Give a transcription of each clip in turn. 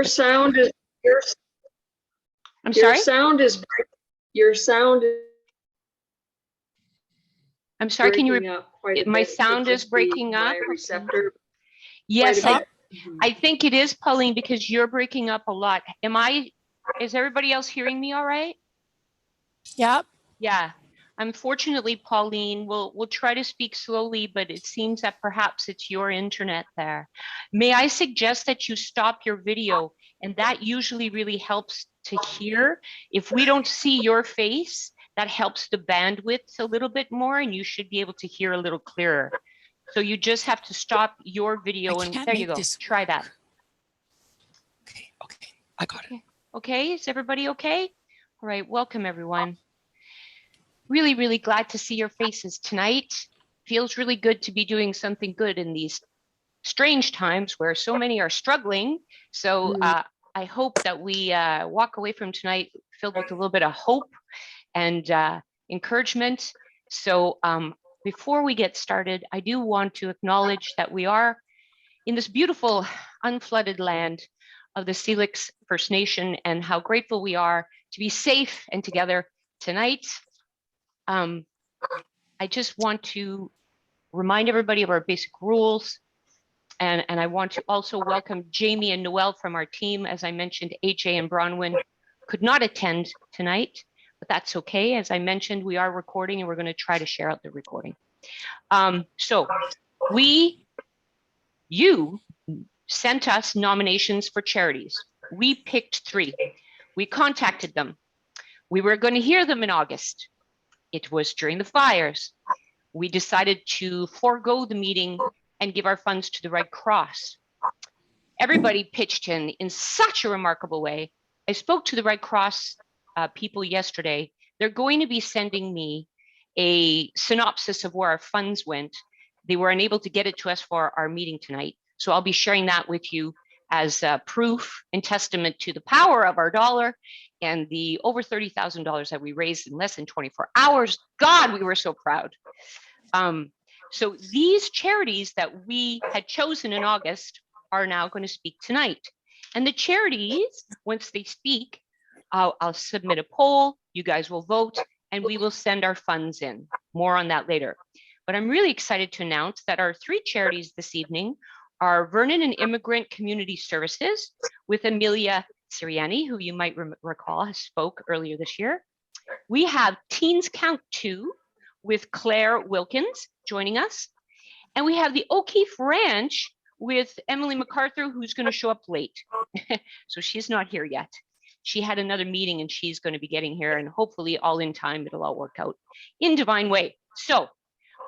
Your sound is I'm sorry? Your sound is I'm sorry, can you breaking up quite a bit. my sound is breaking up? My receptor. Yes, I think it is, Pauline, because you're breaking up a lot. Is everybody else hearing me all right? Yep. Yeah. Unfortunately, Pauline, we'll try to speak slowly, but it seems that perhaps it's your internet there. May I suggest that you stop your video? And that usually really helps to hear. If we don't see your face, that helps the bandwidth a little bit more, and you should be able to hear a little clearer. So you just have to stop your video, and there you go. Try that. Okay, I got it. Okay, is everybody okay? All right, welcome everyone. Really, really glad to see your faces tonight. Feels really good to be doing something good in these strange times where so many are struggling. So I hope that we walk away from tonight filled with a little bit of hope and encouragement. So before we get started, I do want to acknowledge that we are in this beautiful unflooded land of the Selix First Nation, and how grateful we are to be safe and together tonight. I just want to remind everybody of our basic rules. And I want to also welcome Jamie and Noel from our team. As I mentioned, AJ and Bronwyn could not attend tonight, but that's okay. As I mentioned, we are recording and we're going to try to share out the recording. So you sent us nominations for charities. We picked 3. We contacted them. We were going to hear them in August. It was during the fires. We decided to forego the meeting and give our funds to the Red Cross. Everybody pitched in such a remarkable way. I spoke to the Red Cross people yesterday. They're going to be sending me a synopsis of where our funds went. They were unable to get it to us for our meeting tonight. So I'll be sharing that with you as proof and testament to the power of our dollar and the over $30,000 that we raised in less than 24 hours. God, we were so proud. So these charities that we had chosen in August are now going to speak tonight. And the charities, once they speak, I'll submit a poll, you guys will vote, and we will send our funds in. More on that later. But I'm really excited to announce that our 3 charities this evening are Vernon and Immigrant Community Services with Amelia Siriani, who you might recall has spoke earlier this year. We have Teens Count 2 with Claire Wilkins joining us. And we have the O'Keefe Ranch with Emily MacArthur, who's going to show up late. So she's not here yet. She had another meeting and she's going to be getting here, and hopefully all in time, it'll all work out in divine way. So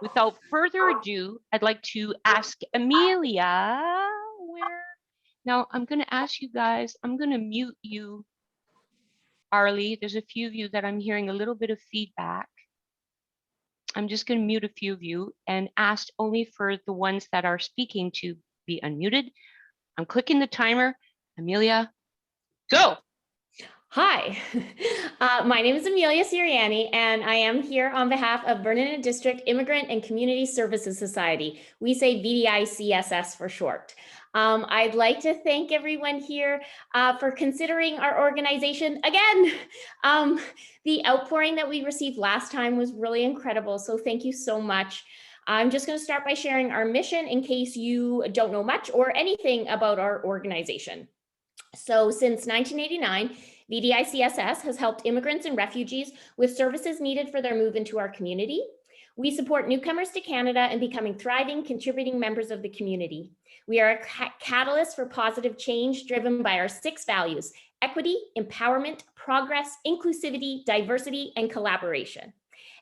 without further ado, I'd like to ask Amelia, now I'm going to ask you guys, I'm going to mute you, Arlie. There's a few of you that I'm hearing a little bit of feedback. I'm just going to mute a few of you and ask only for the ones that are speaking to be unmuted. I'm clicking the timer. Amelia, go. Hi, my name is Amelia Siriani, and I am here on behalf of Vernon District Immigrant and Community Services Society. We say VDICSS for short. I'd like to thank everyone here for considering our organization again. The outpouring that we received last time was really incredible, so thank you so much. I'm just going to start by sharing our mission in case you don't know much or anything about our organization. So since 1989, VDICSS has helped immigrants and refugees with services needed for their move into our community. We support newcomers to Canada and becoming thriving, contributing members of the community. We are a catalyst for positive change driven by our 6 values: equity, empowerment, progress, inclusivity, diversity, and collaboration.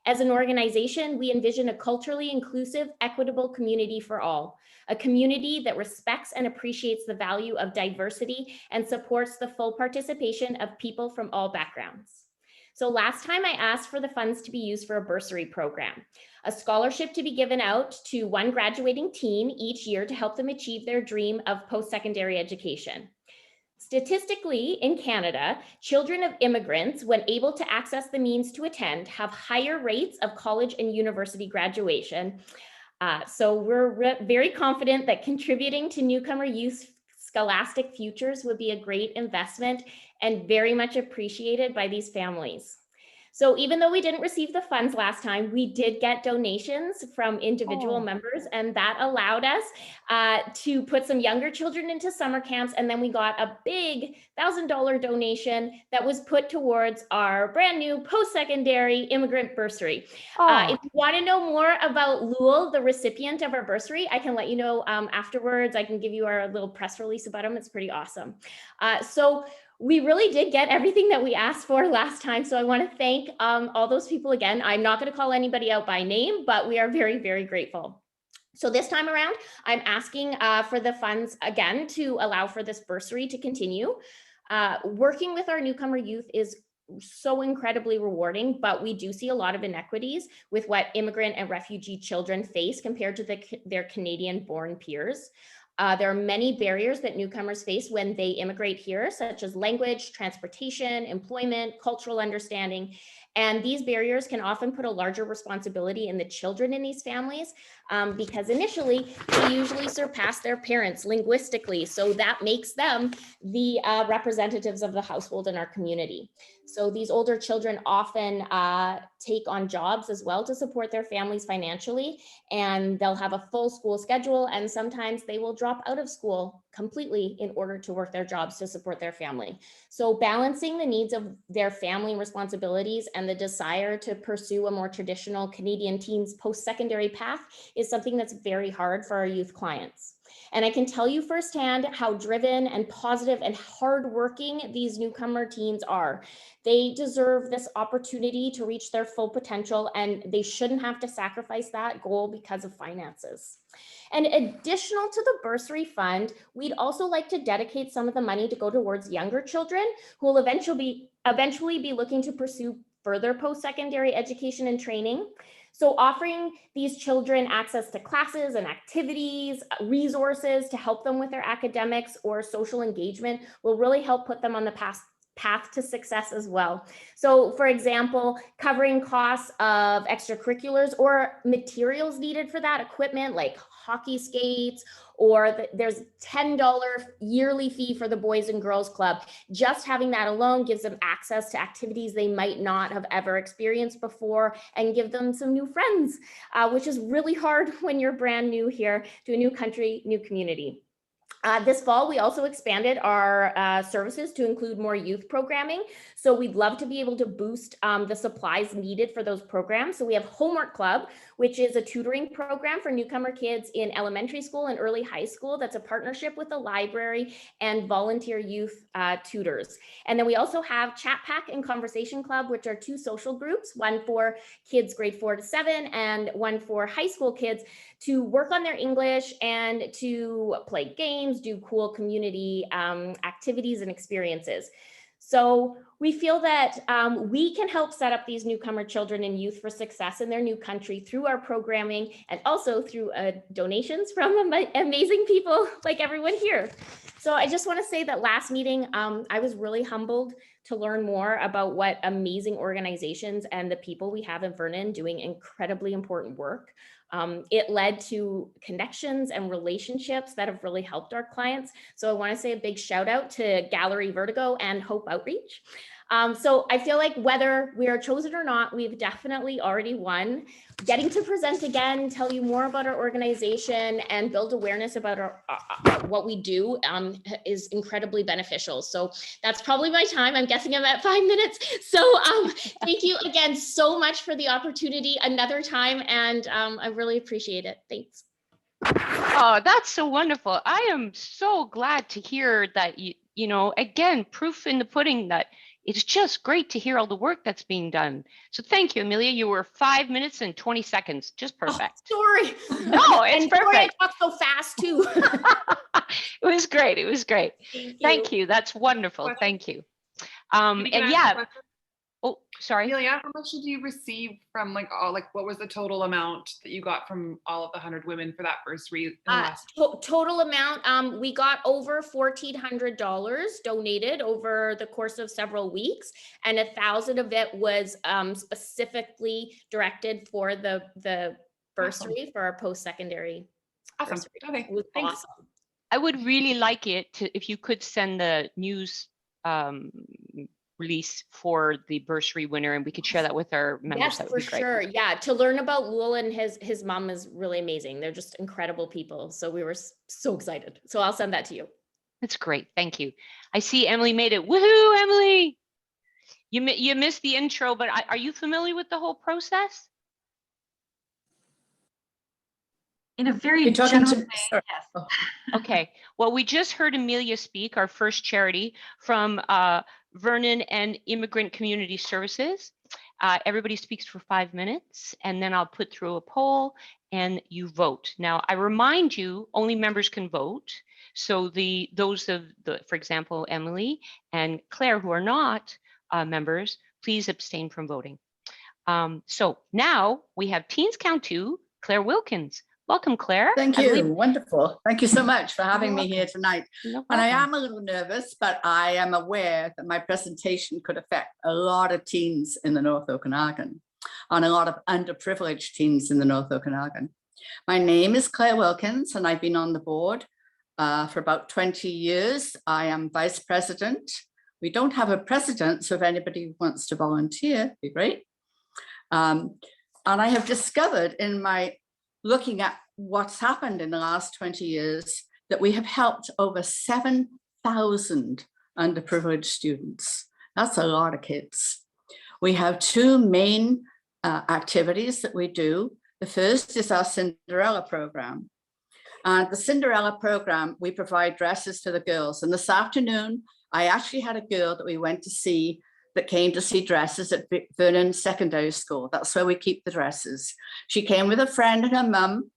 As an organization, we envision a culturally inclusive, equitable community for all, a community that respects and appreciates the value of diversity and supports the full participation of people from all backgrounds. So last time I asked for the funds to be used for a bursary program, a scholarship to be given out to one graduating teen each year to help them achieve their dream of post-secondary education. Statistically, in Canada, children of immigrants, when able to access the means to attend, have higher rates of college and university graduation. So we're very confident that contributing to newcomer youth scholastic futures would be a great investment and very much appreciated by these families. So even though we didn't receive the funds last time, we did get donations from individual members, and that allowed us to put some younger children into summer camps. And then we got a big $1,000 donation that was put towards our brand new post-secondary immigrant bursary. If you want to know more about Lul, the recipient of our bursary, I can let you know afterwards. I can give you our little press release about him. It's pretty awesome. So we really did get everything that we asked for last time. So I want to thank all those people again. I'm not going to call anybody out by name, but we are very, very grateful. So this time around, I'm asking for the funds again to allow for this bursary to continue. Working with our newcomer youth is so incredibly rewarding, but we do see a lot of inequities with what immigrant and refugee children face compared to their Canadian-born peers. There are many barriers that newcomers face when they immigrate here, such as language, transportation, employment, cultural understanding. And these barriers can often put a larger responsibility in the children in these families because initially they usually surpass their parents linguistically. So that makes them the representatives of the household in our community. So these older children often take on jobs as well to support their families financially, and they'll have a full school schedule, and sometimes they will drop out of school completely in order to work their jobs to support their family. So balancing the needs of their family responsibilities and the desire to pursue a more traditional Canadian teens post-secondary path is something that's very hard for our youth clients. And I can tell you firsthand how driven and positive and hardworking these newcomer teens are. They deserve this opportunity to reach their full potential, and they shouldn't have to sacrifice that goal because of finances. And additional to the bursary fund, we'd also like to dedicate some of the money to go towards younger children who will eventually be looking to pursue further post-secondary education and training. So offering these children access to classes and activities, resources to help them with their academics or social engagement will really help put them on the path to success as well. So for example, covering costs of extracurriculars or materials needed for that equipment, like hockey skates, or there's $10 yearly fee for the Boys and Girls Club. Just having that alone gives them access to activities they might not have ever experienced before and give them some new friends, which is really hard when you're brand new here to a new country, new community. This fall, we also expanded our services to include more youth programming. So we'd love to be able to boost the supplies needed for those programs. So we have Homework Club, which is a tutoring program for newcomer kids in elementary school and early high school. That's a partnership with the library and volunteer youth tutors. And then we also have Chat Pack and Conversation Club, which are two social groups, one for kids grade 4 to 7 and one for high school kids to work on their English and to play games, do cool community activities and experiences. So we feel that we can help set up these newcomer children and youth for success in their new country through our programming and also through donations from amazing people like everyone here. So I just want to say that last meeting, I was really humbled to learn more about what amazing organizations and the people we have in Vernon doing incredibly important work. It led to connections and relationships that have really helped our clients. So I want to say a big shout out to Gallery Vertigo and Hope Outreach. So I feel like whether we are chosen or not, we've definitely already won. Getting to present again, tell you more about our organization and build awareness about what we do is incredibly beneficial. So that's probably my time. I'm guessing I'm at 5 minutes. So thank you again so much for the opportunity another time. And I really appreciate it. Thanks. Oh, that's so wonderful. I am so glad to hear that, you know, again, proof in the pudding that it's just great to hear all the work that's being done. So thank you, Amelia. You were 5 minutes and 20 seconds. Just perfect. Oh, sorry. No, it's and perfect. Sorry I talked so fast too. It was great. It was great. Thank you. That's wonderful. Question. Thank you. Can And I ask a yeah. question? Oh, sorry. Amelia, how much did you receive from what was the total amount that you got from all of the 100 women for that bursary in the last? Total amount, we got over $1,400 donated over the course of several weeks, and 1,000 of it was specifically directed for the bursary for our post-secondary. Awesome. Bursary. Okay. It was Thanks. awesome. I would really like it to, if you could send the news release for the bursary winner, and we could share that with our members. Yes, That would for be great. sure. Yeah, to learn about Lul and his mom is really amazing. They're just incredible people. So we were so excited. So I'll send that to you. That's great. Thank you. I see Emily made it. Woohoo, Emily! You missed the intro, but are you familiar with the whole process? In a very You're talking general to way, sorry. yes. Oh. Okay. Well, we just heard Amelia speak, our first charity from Vernon and Immigrant Community Services. Everybody speaks for 5 minutes, and then I'll put through a poll and you vote. Now, I remind you, only members can vote. So those of the, for example, Emily and Claire, who are not members, please abstain from voting. So now we have Teens Count 2, Claire Wilkins. Welcome, Claire. Thank you. Wonderful. Thank you so much for having me here tonight. No And I problem. am a little nervous, but I am aware that my presentation could affect a lot of teens in the North Okanagan, and a lot of underprivileged teens in the North Okanagan. My name is Claire Wilkins, and I've been on the board for about 20 years. I am vice president. We don't have a president, so if anybody wants to volunteer, it'd be great. And I have discovered in my looking at what's happened in the last 20 years that we have helped over 7,000 underprivileged students. That's a lot of kids. We have two main activities that we do. The first is our Cinderella program. And the Cinderella program, we provide dresses to the girls. And this afternoon, I actually had a girl that we went to see that came to see dresses at Vernon Secondary School. That's where we keep the dresses. She came with a friend and her mum,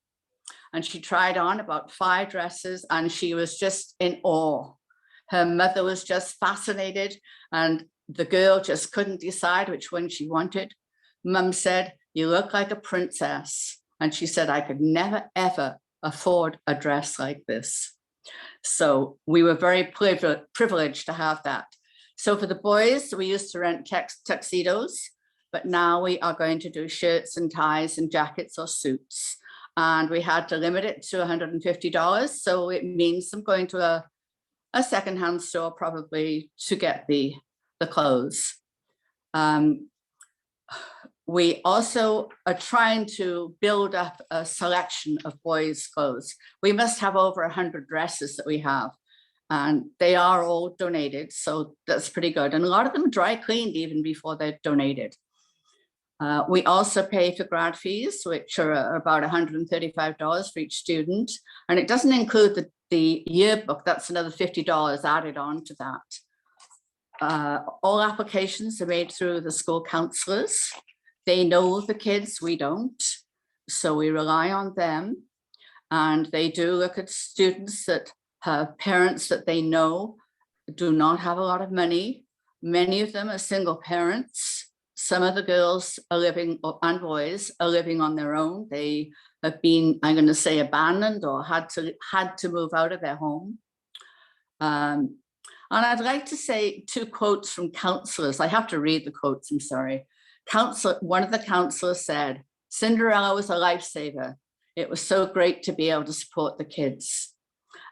and she tried on about 5 dresses, and she was just in awe. Her mother was just fascinated, and the girl just couldn't decide which one she wanted. Mum said, "You look like a princess." And she said, "I could never, ever afford a dress like this." So we were very privileged to have that. So for the boys, we used to rent tuxedos, but now we are going to do shirts and ties and jackets or suits. And we had to limit it to $150. So it means I'm going to a secondhand store probably to get the clothes. We also are trying to build up a selection of boys' clothes. We must have over 100 dresses that we have, and they are all donated, so that's pretty good. And a lot of them dry cleaned even before they're donated. We also pay for grad fees, which are about $135 for each student, and it doesn't include the yearbook. That's another $50 added on to that. All applications are made through the school counselors. They know the kids, we don't, so we rely on them. And they do look at students that have parents that they know do not have a lot of money. Many of them are single parents. Some of the girls are living, and boys are living on their own. They have been, I'm going to say, abandoned or had to move out of their home. And I'd like to say 2 quotes from counselors. I have to read the quotes, I'm sorry. One of the counselors said, "Cinderella was a lifesaver. It was so great to be able to support the kids."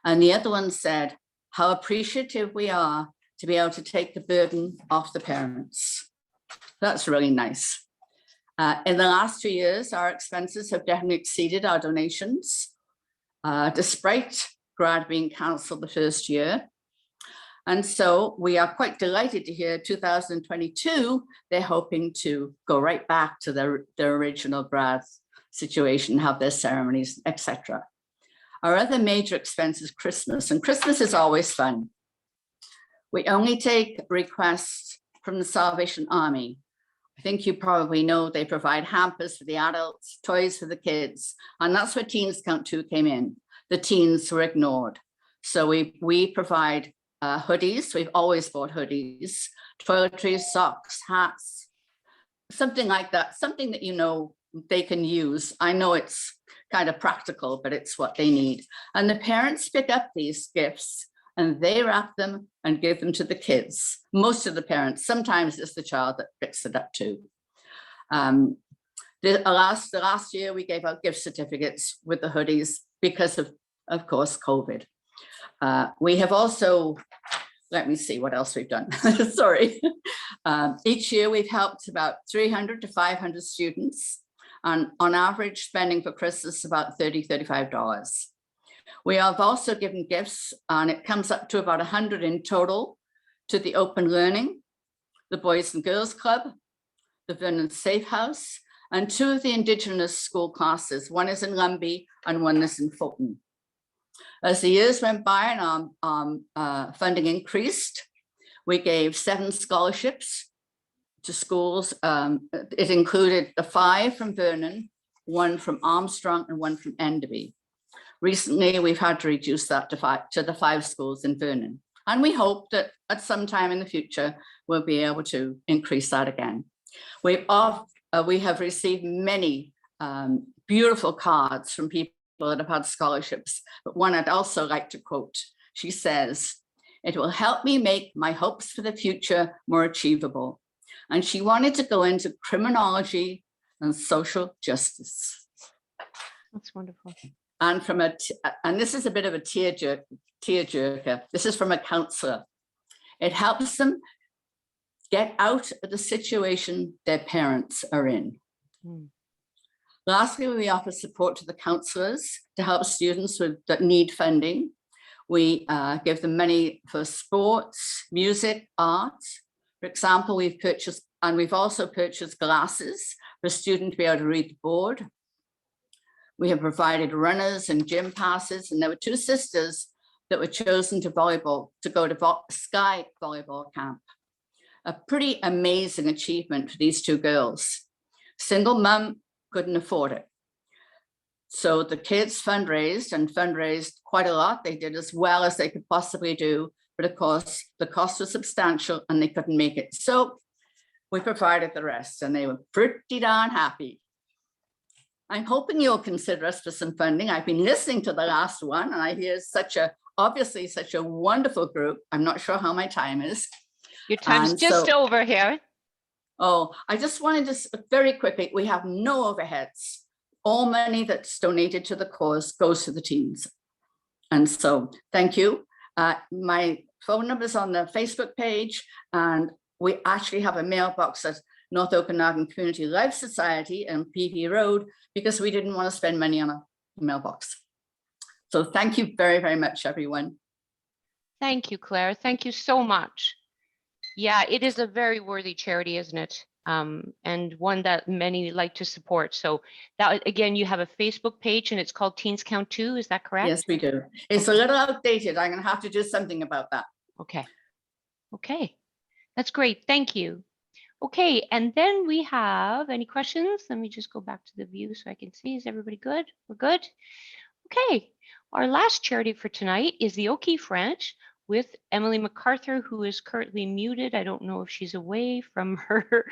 And the other one said, "How appreciative we are to be able to take the burden off the parents." That's really nice. In the last 2 years, our expenses have definitely exceeded our donations, despite grad being cancelled the first year. And so we are quite delighted to hear 2022, they're hoping to go right back to their original grad situation, have their ceremonies, etc. Our other major expense is Christmas, and Christmas is always fun. We only take requests from the Salvation Army. I think you probably know they provide hampers for the adults, toys for the kids, and that's where Teens Count 2 came in. The teens were ignored. So we provide hoodies. We've always bought hoodies, toiletries, socks, hats, something like that, something that you know they can use. I know it's kind of practical, but it's what they need. And the parents pick up these gifts and they wrap them and give them to the kids. Most of the parents, sometimes it's the child that picks it up too. The last year we gave out gift certificates with the hoodies because of course, COVID. We have also, let me see what else we've done. Sorry. Each year we've helped about 300 to 500 students, and on average spending for Christmas about $30, $35. We have also given gifts, and it comes up to about 100 in total, to the Open Learning, the Boys and Girls Club, the Vernon Safe House, and 2 of the Indigenous school classes. One is in Lumbee and one is in Fulton. As the years went by and funding increased, we gave 7 scholarships to schools. It included the 5 from Vernon, 1 from Armstrong, and 1 from Enderby. Recently, we've had to reduce that to the 5 schools in Vernon. And we hope that at some time in the future, we'll be able to increase that again. We have received many beautiful cards from people that have had scholarships, but one I'd also like to quote. She says, "It will help me make my hopes for the future more achievable." And she wanted to go into criminology and social justice. That's wonderful. And and this is a bit of a tearjerker. This is from a counselor. It helps them get out of the situation their parents are in. Mm. Lastly, we offer support to the counselors to help students that need funding. We give them money for sports, music, art. For example, we've also purchased glasses for a student to be able to read the board. We have provided runners and gym passes, and there were 2 sisters that were chosen to go to Sky Volleyball Camp. A pretty amazing achievement for these 2 girls. Single mum couldn't afford it. So the kids fundraised quite a lot. They did as well as they could possibly do, but of course the cost was substantial and they couldn't make it. So we provided the rest and they were pretty darn happy. I'm hoping you'll consider us for some funding. I've been listening to the last one and I hear obviously such a wonderful group. I'm not sure how my time is. Your time's just over here. Oh, I just wanted to very quickly, we have no overheads. All money that's donated to the cause goes to the teams. And so thank you. My phone number is on the Facebook page, and we actually have a mailbox at North Okanagan Community Life Society and PV Road because we didn't want to spend money on a mailbox. So thank you very, very much, everyone. Thank you, Claire. Thank you so much. Yeah, it is a very worthy charity, isn't it? And one that many like to support. So that, again, you have a Facebook page and it's called Teens Count 2, is that correct? Yes, we do. It's a little outdated. I'm going to have to do something about that. Okay. Okay. That's great. Thank you. Okay. And then we have any questions? Let me just go back to the view so I can see. Is everybody good? We're good. Okay. Our last charity for tonight is the O'Keefe Ranch with Emily MacArthur, who is currently muted. I don't know if she's away from her.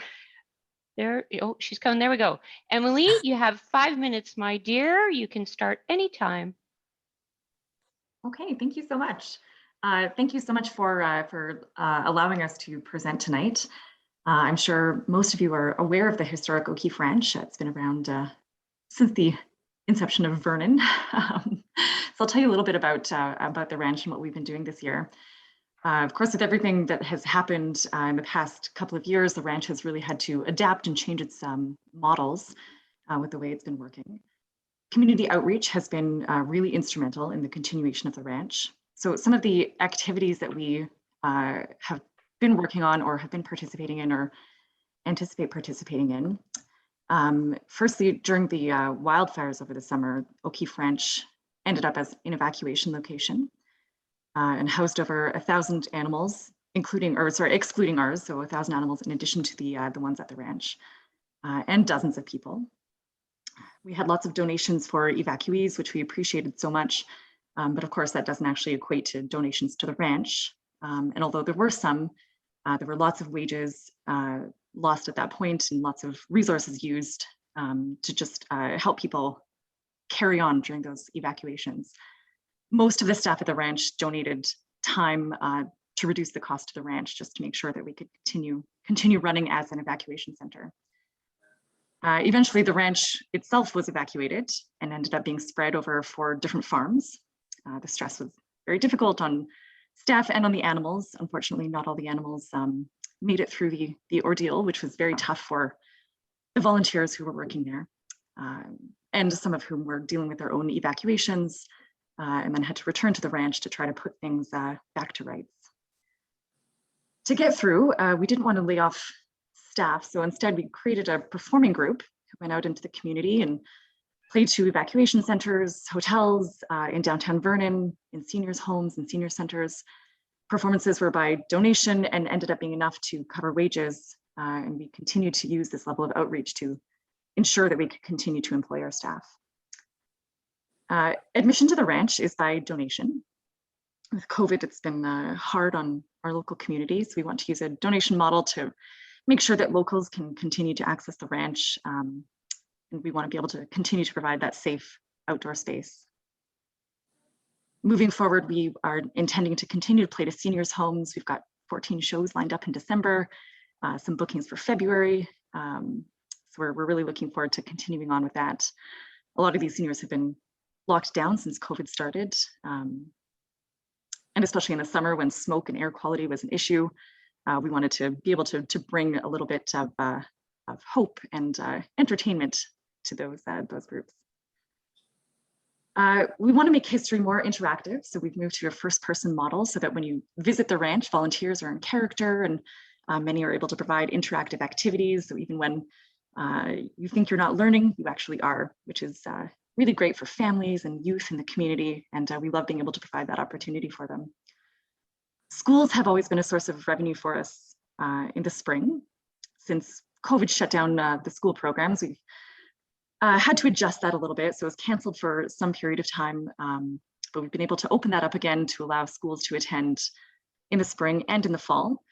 There. Oh, she's coming. There we go. Emily, you have 5 minutes, my dear. You can start anytime. Okay, thank you so much. Thank you so much for allowing us to present tonight. I'm sure most of you are aware of the historic O'Keefe Ranch. It's been around since the inception of Vernon. So I'll tell you a little bit about the ranch and what we've been doing this year. Of course, with everything that has happened in the past couple of years, the ranch has really had to adapt and change its models with the way it's been working. Community outreach has been really instrumental in the continuation of the ranch. So some of the activities that we have been working on or have been participating in or anticipate participating in. Firstly, during the wildfires over the summer, O'Keefe Ranch ended up as an evacuation location and housed over 1,000 animals, excluding ours, so 1,000 animals in addition to the ones at the ranch, and dozens of people. We had lots of donations for evacuees, which we appreciated so much, but of course that doesn't actually equate to donations to the ranch. And although there were some, there were lots of wages lost at that point and lots of resources used to just help people carry on during those evacuations. Most of the staff at the ranch donated time to reduce the cost to the ranch, just to make sure that we could continue running as an evacuation center. Eventually, the ranch itself was evacuated and ended up being spread over 4 different farms. The stress was very difficult on staff and on the animals. Unfortunately, not all the animals made it through the ordeal, which was very tough for the volunteers who were working there, and some of whom were dealing with their own evacuations and then had to return to the ranch to try to put things back to rights. To get through, we didn't want to lay off staff, so instead we created a performing group who went out into the community and played to evacuation centers, hotels, in downtown Vernon, in seniors' homes and senior centers. Performances were by donation and ended up being enough to cover wages, and we continue to use this level of outreach to ensure that we could continue to employ our staff. Admission to the ranch is by donation. With COVID, it's been hard on our local communities. We want to use a donation model to make sure that locals can continue to access the ranch, and we want to be able to continue to provide that safe outdoor space. Moving forward, we are intending to continue to play to seniors' homes. We've got 14 shows lined up in December, some bookings for February. So we're really looking forward to continuing on with that. A lot of these seniors have been locked down since COVID started. And especially in the summer when smoke and air quality was an issue, we wanted to be able to bring a little bit of hope and entertainment to those groups. We want to make history more interactive, so we've moved to a first-person model so that when you visit the ranch, volunteers are in character, and many are able to provide interactive activities. So even when you think you're not learning, you actually are, which is really great for families and youth in the community, and we love being able to provide that opportunity for them. Schools have always been a source of revenue for us in the spring. Since COVID shut down the school programs, we've had to adjust that a little bit, so it was canceled for some period of time, but we've been able to open that up again to allow schools to attend in the spring and in the fall.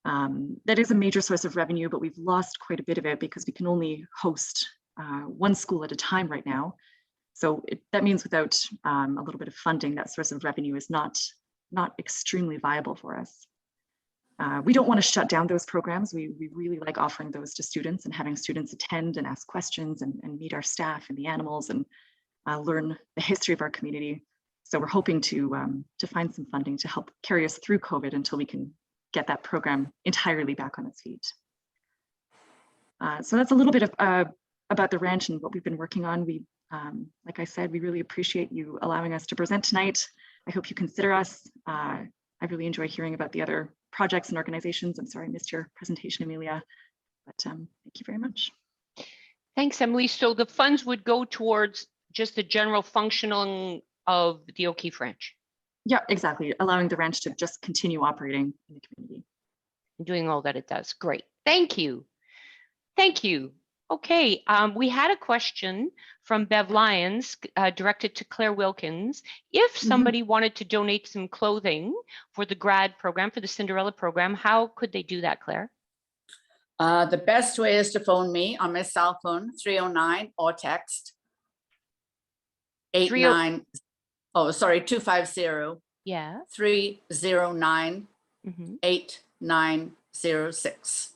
That is a major source of revenue, but we've lost quite a bit of it because we can only host one school at a time right now. So that means without a little bit of funding, that source of revenue is not extremely viable for us. We don't want to shut down those programs. We really like offering those to students and having students attend and ask questions and meet our staff and the animals and learn the history of our community. So we're hoping to find some funding to help carry us through COVID until we can get that program entirely back on its feet. So that's a little bit of about the ranch and what we've been working on. We, like I said, we really appreciate you allowing us to present tonight. I hope you consider us. I really enjoy hearing about the other projects and organizations. I'm sorry I missed your presentation, Amelia, but thank you very much. Thanks, Emily. So the funds would go towards just the general functioning of the O'Keefe Ranch. Yeah, exactly. Allowing the ranch to just continue operating in the community. Doing all that it does. Great. Thank you. Thank you. Okay, we had a question from Bev Lyons directed to Claire Wilkins. If somebody wanted to donate some clothing for the grad program, for the Cinderella program, how could they do that, Claire? The best way is to phone me on my cell phone, 309, or text 250 Yeah. 309 8906.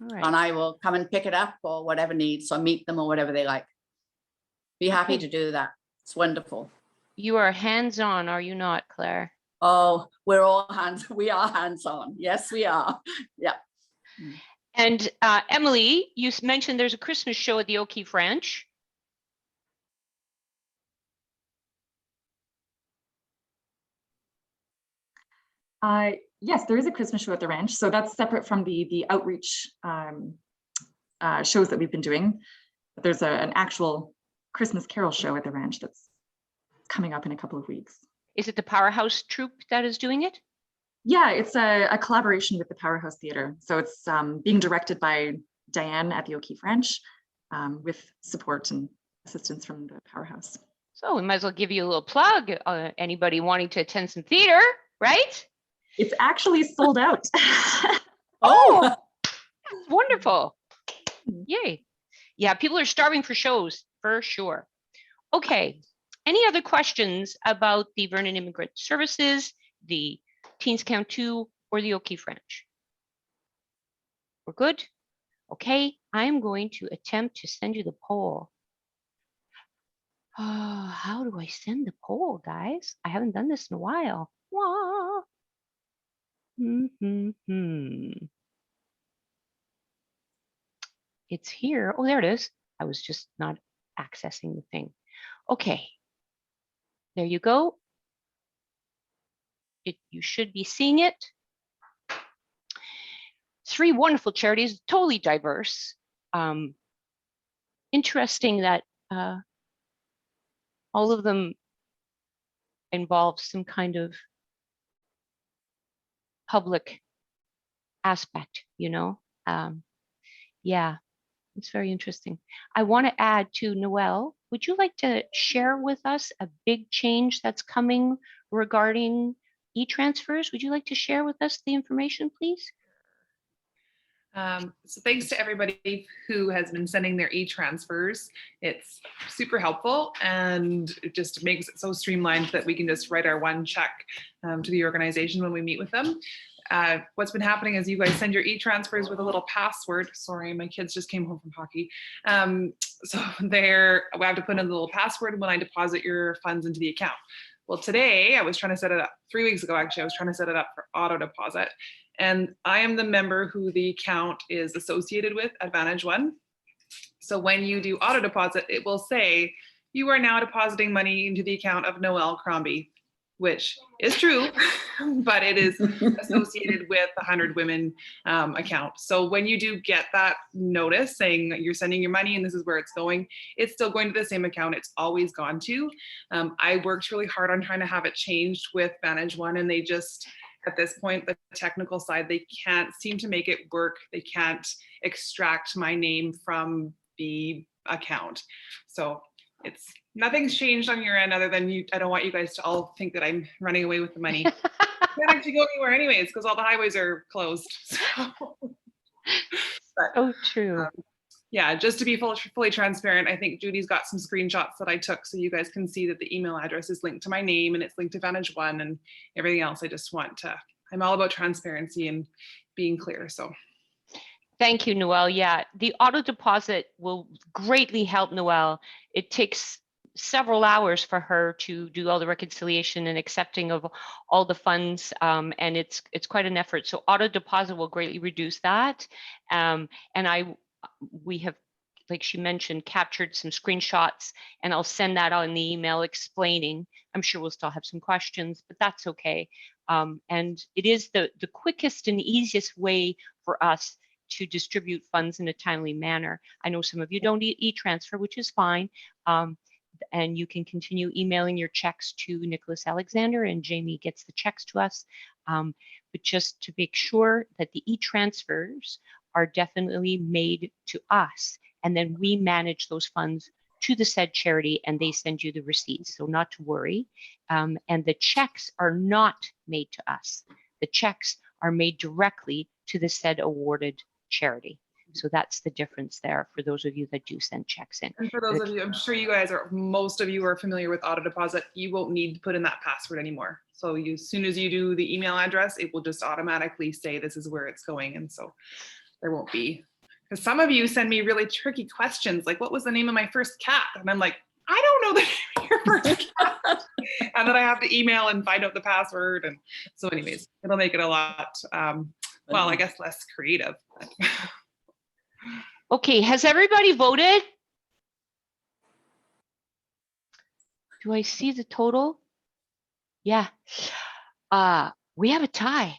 All right. And I will come and pick it up or whatever needs, or meet them or whatever they like. Be happy to do that. It's wonderful. You are hands-on, are you not, Claire? Oh, we are hands-on. Yes, we are. Yeah. And Emily, you mentioned there's a Christmas show at the O'Keefe Ranch. Yes, there is a Christmas show at the ranch. So that's separate from the outreach shows that we've been doing. But there's an actual Christmas Carol show at the ranch that's coming up in a couple of weeks. Is it the Powerhouse troupe that is doing it? Yeah, it's a collaboration with the Powerhouse Theatre. So it's being directed by Diane at the O'Keefe Ranch with support and assistance from the Powerhouse. So we might as well give you a little plug. Anybody wanting to attend some theater, right? It's actually sold out. Oh, wonderful. Yay. Yeah, people are starving for shows, for sure. Okay, any other questions about the Vernon Immigrant Services, the Teens Count 2, or the O'Keefe Ranch? We're good? Okay, I'm going to attempt to send you the poll. How do I send the poll, guys? I haven't done this in a while. Wah. It's here. Oh, there it is. I was just not accessing the thing. Okay. There you go. You should be seeing it. 3 wonderful charities, totally diverse. Interesting that all of them involve some kind of public aspect, you know? Yeah, it's very interesting. I want to add to Noelle, would you like to share with us a big change that's coming regarding e-transfers? Would you like to share with us the information, please? So thanks to everybody who has been sending their e-transfers. It's super helpful and it just makes it so streamlined that we can just write our one check to the organization when we meet with them. What's been happening is you guys send your e-transfers with a little password. Sorry, my kids just came home from hockey. So I have to put in a little password when I deposit your funds into the account. Well, today I was trying to set it up, 3 weeks ago actually, I was trying to set it up for auto deposit. And I am the member who the account is associated with at Vantage One. So when you do auto deposit, it will say, you are now depositing money into the account of Noelle Crombie, which is true, but it is associated with the 100 Women account. So when you do get that notice saying you're sending your money and this is where it's going, it's still going to the same account it's always gone to. I worked really hard on trying to have it changed with Vantage One, and they just, at this point, the technical side, they can't seem to make it work. They can't extract my name from the account. So nothing's changed on your end other than I don't want you guys to all think that I'm running away with the money. I can't actually go anywhere anyways because all the highways are closed. Oh, true. Yeah, just to be fully transparent, I think Judy's got some screenshots that I took so you guys can see that the email address is linked to my name and it's linked to Vantage One and everything else. I'm all about transparency and being clear, so. Thank you, Noelle. Yeah, the auto deposit will greatly help Noelle. It takes several hours for her to do all the reconciliation and accepting of all the funds, and it's quite an effort. So auto deposit will greatly reduce that. And we have, like she mentioned, captured some screenshots, and I'll send that out in the email explaining. I'm sure we'll still have some questions, but that's okay. And it is the quickest and easiest way for us to distribute funds in a timely manner. I know some of you don't e-transfer, which is fine. And you can continue emailing your checks to Nicholas Alexander, and Jamie gets the checks to us. But just to make sure that the e-transfers are definitely made to us, and then we manage those funds to the said charity and they send you the receipts, so not to worry. And the checks are not made to us. The checks are made directly to the said awarded charity. So that's the difference there for those of you that do send checks in. And for those of you, I'm sure most of you are familiar with auto deposit. You won't need to put in that password anymore. So as soon as you do the email address, it will just automatically say this is where it's going. And so there won't be, because some of you send me really tricky questions, like what was the name of my first cat? And I'm like, I don't know the name of your first cat. And then I have to email and find out the password. And so anyways, it'll make it a lot, well, I guess less creative. Okay, has everybody voted? Do I see the total? Yeah. We have a tie.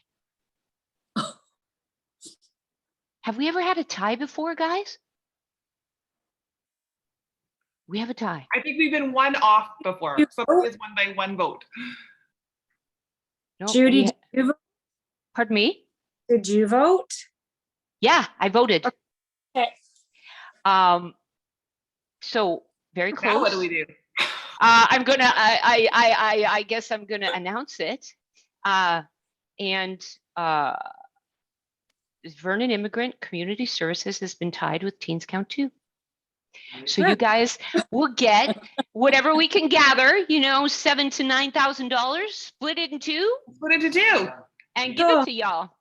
Have we ever had a tie before, guys? We have a tie. I think we've been one off before. Somebody has won by one vote. No, Judy, did you vote? Pardon me? Did you vote? Yeah, I voted. Okay. So very close. Now what do we do? I'm gonna. I guess I'm gonna announce it. Vernon Immigrant Community Services has been tied with Teens Count 2. So you guys will get whatever we can gather. You know, $7,000 to $9,000. Split it in two. Split it to two. And give it to y'all.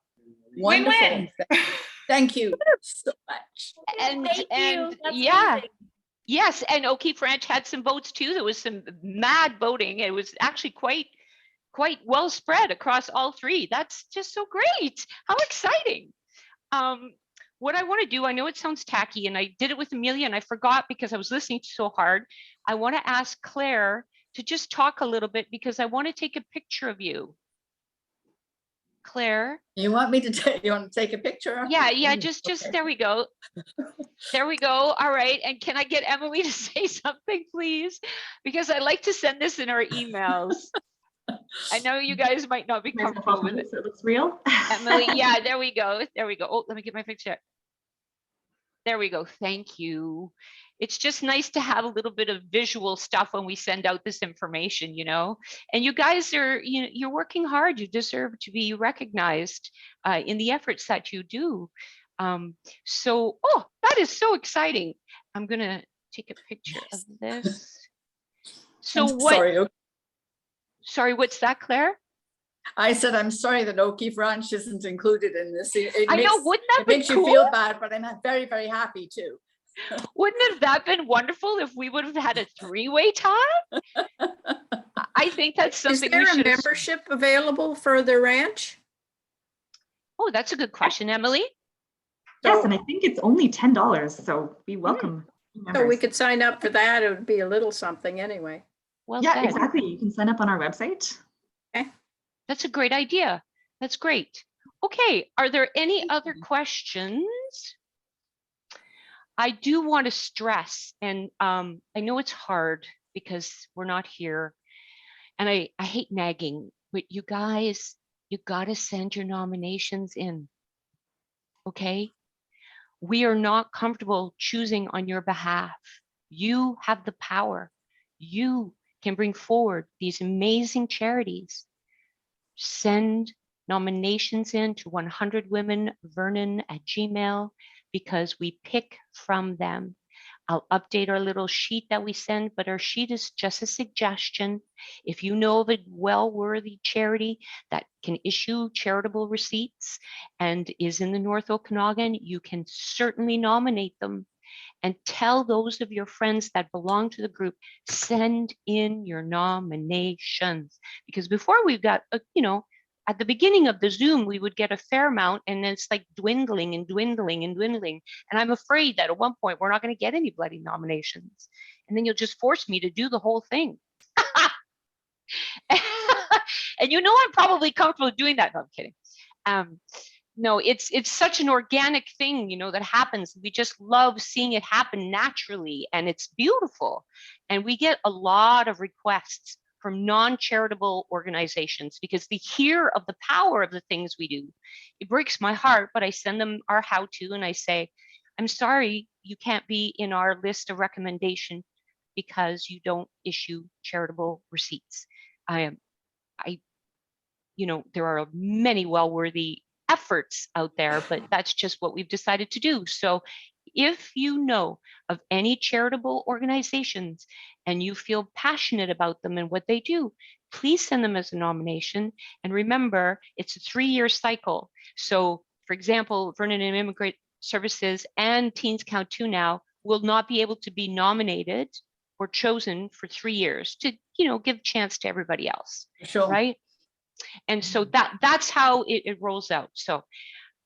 Wonderful. Thank you so much. And Thank you. That's yeah. amazing. Yes, and O'Keefe Ranch had some votes too. There was some mad voting. It was actually quite well spread across all three. That's just so great. How exciting. What I want to do, I know it sounds tacky, and I did it with Amelia and I forgot because I was listening so hard. I want to ask Claire to just talk a little bit because I want to take a picture of you. Claire. You want me to take, you want to take a picture? Yeah, just Okay. there we go. There we go. All right. And can I get Emily to say something, please? Because I like to send this in our emails. I know you guys might not be comfortable with it. So it looks real. Emily, yeah, there we go. There we go. Oh, let me get my picture. There we go. Thank you. It's just nice to have a little bit of visual stuff when we send out this information, you know. And you guys are, you're working hard. You deserve to be recognized in the efforts that you do. So, oh, that is so exciting. I'm gonna take a picture of this. So what? Sorry. Sorry, what's that, Claire? I said, I'm sorry that O'Keefe Ranch isn't included in this. I know, wouldn't that it be makes cool? you feel bad, but I'm very, very happy too. Wouldn't have that been wonderful if we would have had a three-way tie? I think that's something Is there we a should have. membership available for the ranch? Oh, that's a good question, Emily. Yes, and I think it's only $10, so we welcome So we members. could sign up for that. It would be a little something anyway. Well Yeah, said. exactly. You can sign up on our website. That's a great idea. That's great. Okay, are there any other questions? I do want to stress, and I know it's hard because we're not here, and I hate nagging, but you guys, you got to send your nominations in, okay? We are not comfortable choosing on your behalf. You have the power. You can bring forward these amazing charities. Send nominations in to 100womenvernon@gmail.com because we pick from them. I'll update our little sheet that we send, but our sheet is just a suggestion. If you know of a well-worthy charity that can issue charitable receipts and is in the North Okanagan, you can certainly nominate them. And tell those of your friends that belong to the group, send in your nominations. Because before we've got, at the beginning of the Zoom, we would get a fair amount and then it's like dwindling and dwindling and dwindling. And I'm afraid that at one point, we're not going to get any bloody nominations. And then you'll just force me to do the whole thing. And I'm probably comfortable doing that. No, I'm kidding. No, it's such an organic thing, that happens. We just love seeing it happen naturally, and it's beautiful. And we get a lot of requests from non-charitable organizations because they hear of the power of the things we do. It breaks my heart, but I send them our how-to and I say, I'm sorry, you can't be in our list of recommendation because you don't issue charitable receipts. There are many well-worthy efforts out there, but that's just what we've decided to do. So if you know of any charitable organizations and you feel passionate about them and what they do, please send them as a nomination. And remember, it's a 3-year cycle. So for example, Vernon and Immigrant Services and Teens Count 2 now will not be able to be nominated or chosen for 3 years to, give a chance to everybody else, Sure. right? And so that's how it rolls out. So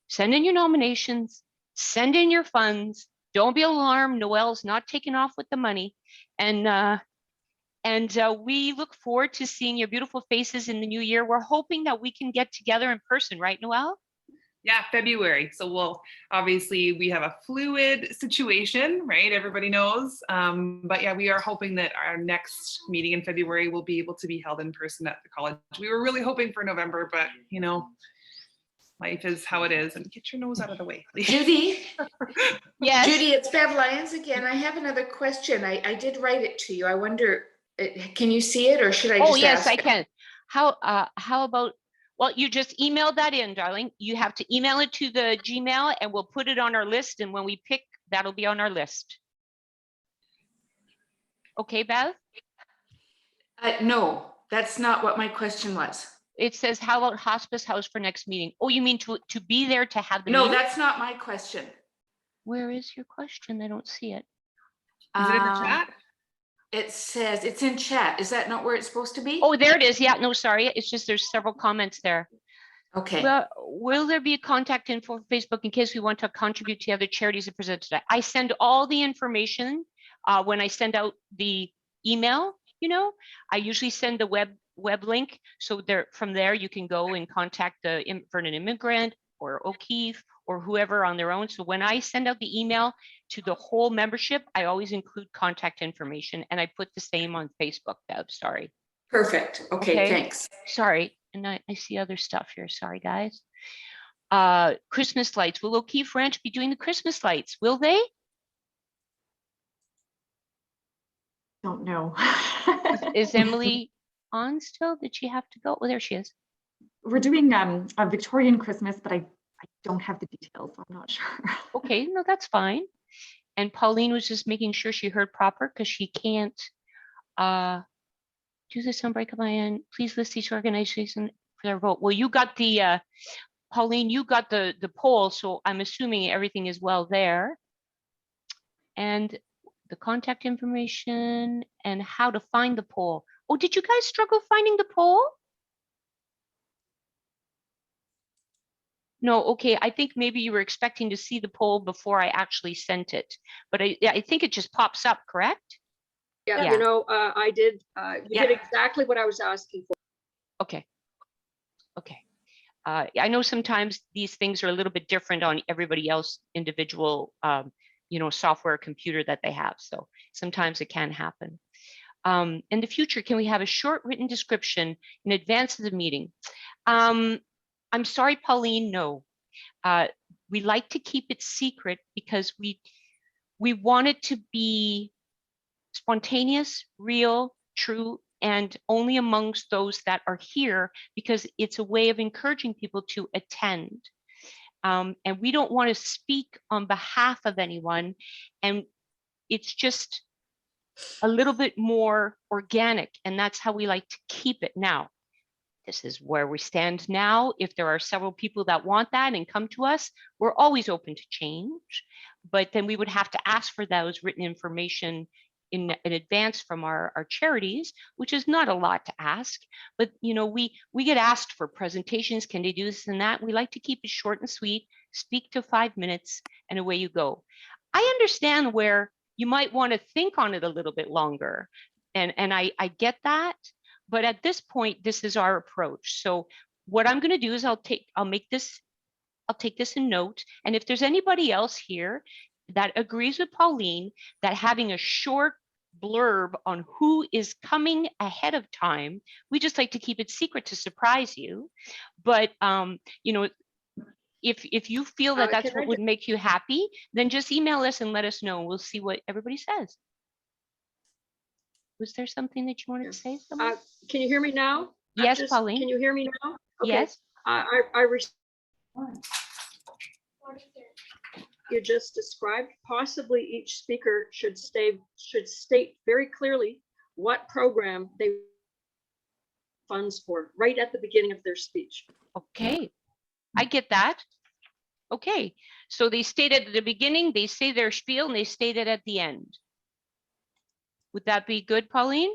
send in your nominations, send in your funds. Don't be alarmed. Noelle's not taking off with the money. And we look forward to seeing your beautiful faces in the new year. We're hoping that we can get together in person, right, Noelle? Yeah, February. So we have a fluid situation, right? Everybody knows. But yeah, we are hoping that our next meeting in February will be able to be held in person at the college. We were really hoping for November, but life is how it is. And get your nose out of the way, please. Judy, Yes. Judy, it's Bev Lyons again. I have another question. I did write it to you. I wonder, can you see it or should I just Oh, yes, ask I it? can. How about, well, you just email that in, darling. You have to email it to the Gmail and we'll put it on our list. And when we pick, that'll be on our list. Okay, Beth? No, that's not what my question was. It says, how about hospice house for next meeting? Oh, you mean to be there to have the No, meeting? that's not my question. Where is your question? I don't see it. Is it in the Um, chat? It says, it's in chat. Is that not where it's supposed to be? Oh, there it is. Yeah, no, sorry. It's just there's several comments there. Okay. Well, will there be a contact info for Facebook in case we want to contribute to other charities that present today? I send all the information when I send out the email, you know, I usually send the web link. So there, from there, you can go and contact the Vernon Immigrant or O'Keefe or whoever on their own. So when I send out the email to the whole membership, I always include contact information, and I put the same on Facebook, Deb, sorry. Perfect. Okay, thanks. Sorry, and I see other stuff here, sorry guys. Christmas lights, will O'Keefe Ranch be doing the Christmas lights? Will they? Don't know. Is Emily on still? Did she have to go? Oh, there she is. We're doing a Victorian Christmas, but I don't have the details, so I'm not sure. Okay, no, that's fine. And Pauline was just making sure she heard proper because she can't do this on break my end. Please list each organization for their vote. Well, you got the Pauline, you got the poll, so I'm assuming everything is well there. And the contact information and how to find the poll. Oh, did you guys struggle finding the poll? No, okay, I think maybe you were expecting to see the poll before I actually sent it, but I think it just pops up, correct? Yeah, Yeah. you know, I did, you Yeah. did exactly what I was asking for. Okay. Okay. I know sometimes these things are a little bit different on everybody else individual, you know, software computer that they have. So sometimes it can happen. In the future, can we have a short written description in advance of the meeting? I'm sorry, Pauline, no. We like to keep it secret because we want it to be spontaneous, real, true, and only amongst those that are here, because it's a way of encouraging people to attend. And we don't want to speak on behalf of anyone. And it's just a little bit more organic, and that's how we like to keep it. Now, this is where we stand now. If there are several people that want that and come to us, we're always open to change, but then we would have to ask for those written information in advance from our charities, which is not a lot to ask. But you know, we get asked for presentations, can they do this and that? We like to keep it short and sweet, speak to 5 minutes, and away you go. I understand where you might want to think on it a little bit longer, and I get that. But at this point, this is our approach. So what I'm going to do is I'll take this in note. And if there's anybody else here that agrees with Pauline that having a short blurb on who is coming ahead of time, we just like to keep it secret to surprise you. But you know, if you feel that that's what would make you happy, then just email us and let us know. We'll see what everybody says. Was there something that you wanted to say? Can you hear me now? Yes, Pauline. Can you hear me now? Okay. Yes. You just described, possibly each speaker should state very clearly what program they funds for right at the beginning of their speech. Okay, I get that. Okay, so they state it at the beginning, they say their spiel, and they state it at the end. Would that be good, Pauline?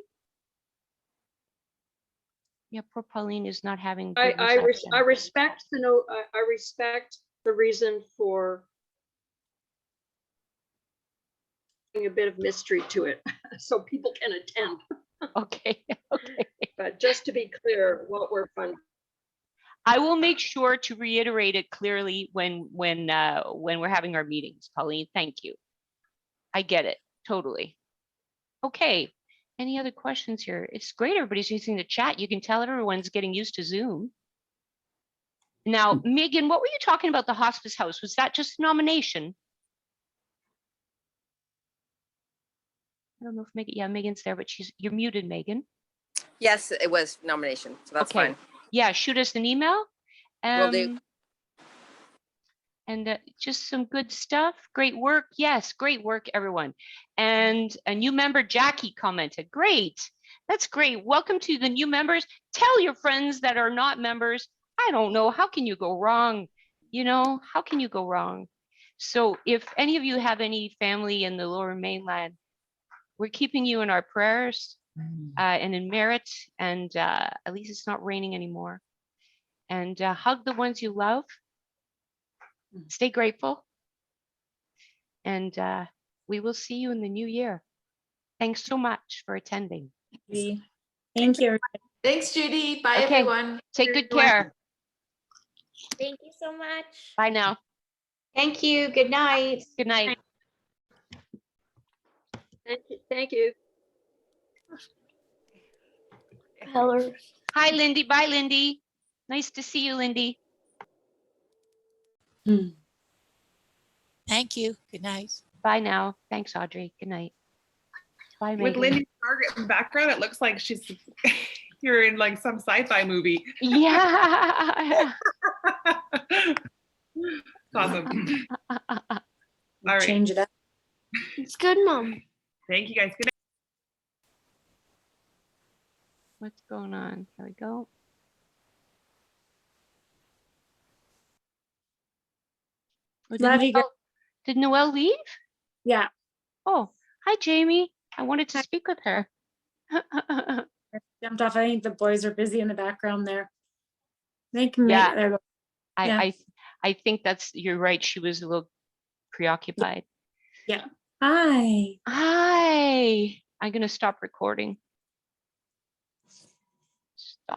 Yeah, poor Pauline is not having good reception. I respect the note. I respect the reason for a bit of mystery to it, so people can attend. Okay, okay. But just to be clear, what we're funding. I will make sure to reiterate it clearly when we're having our meetings, Pauline. Thank you. I get it totally. Okay. Any other questions here? It's great everybody's using the chat. You can tell everyone's getting used to Zoom. Now, Megan, what were you talking about the hospice house? Was that just a nomination? I don't know if Megan, yeah, Megan's there, but you're muted, Megan. Yes, it was nomination, so that's fine. Yeah, shoot us an email. Will do. And just some good stuff. Great work. Yes, great work, everyone. And a new member, Jackie, commented. Great. That's great. Welcome to the new members. Tell your friends that are not members. I don't know. How can you go wrong? You know, how can you go wrong? So if any of you have any family in the Lower Mainland, we're keeping you in our prayers and in merit. And at least it's not raining anymore. And hug the ones you love. Stay grateful. And we will see you in the new year. Thanks so much for attending. Thank you. Thanks, Judy. Bye, Okay. everyone. Take good care. Thank you so much. Bye now. Thank you. Good night. Good night. Thank you. Thank you. Hello. Hi, Lindy. Bye, Lindy. Nice to see you, Lindy. Thank you. Good night. Bye now. Thanks, Audrey. Good night. Bye, With Megan. Lindy Margaret in the background, it looks like you're in like some sci-fi movie. Yeah. Awesome. All right. Change it up. It's good, Mom. Thank you guys. Good night. What's going on? Here we go. Oh, Love you. Did Noelle leave? Yeah. Oh, hi, Jamie. I wanted to speak with her. Jumped off. I think the boys are busy in the background there. They can Yeah. there we go. Yeah. I think you're right. She was a little preoccupied. Yeah. Hi. Hi. I'm going to stop recording.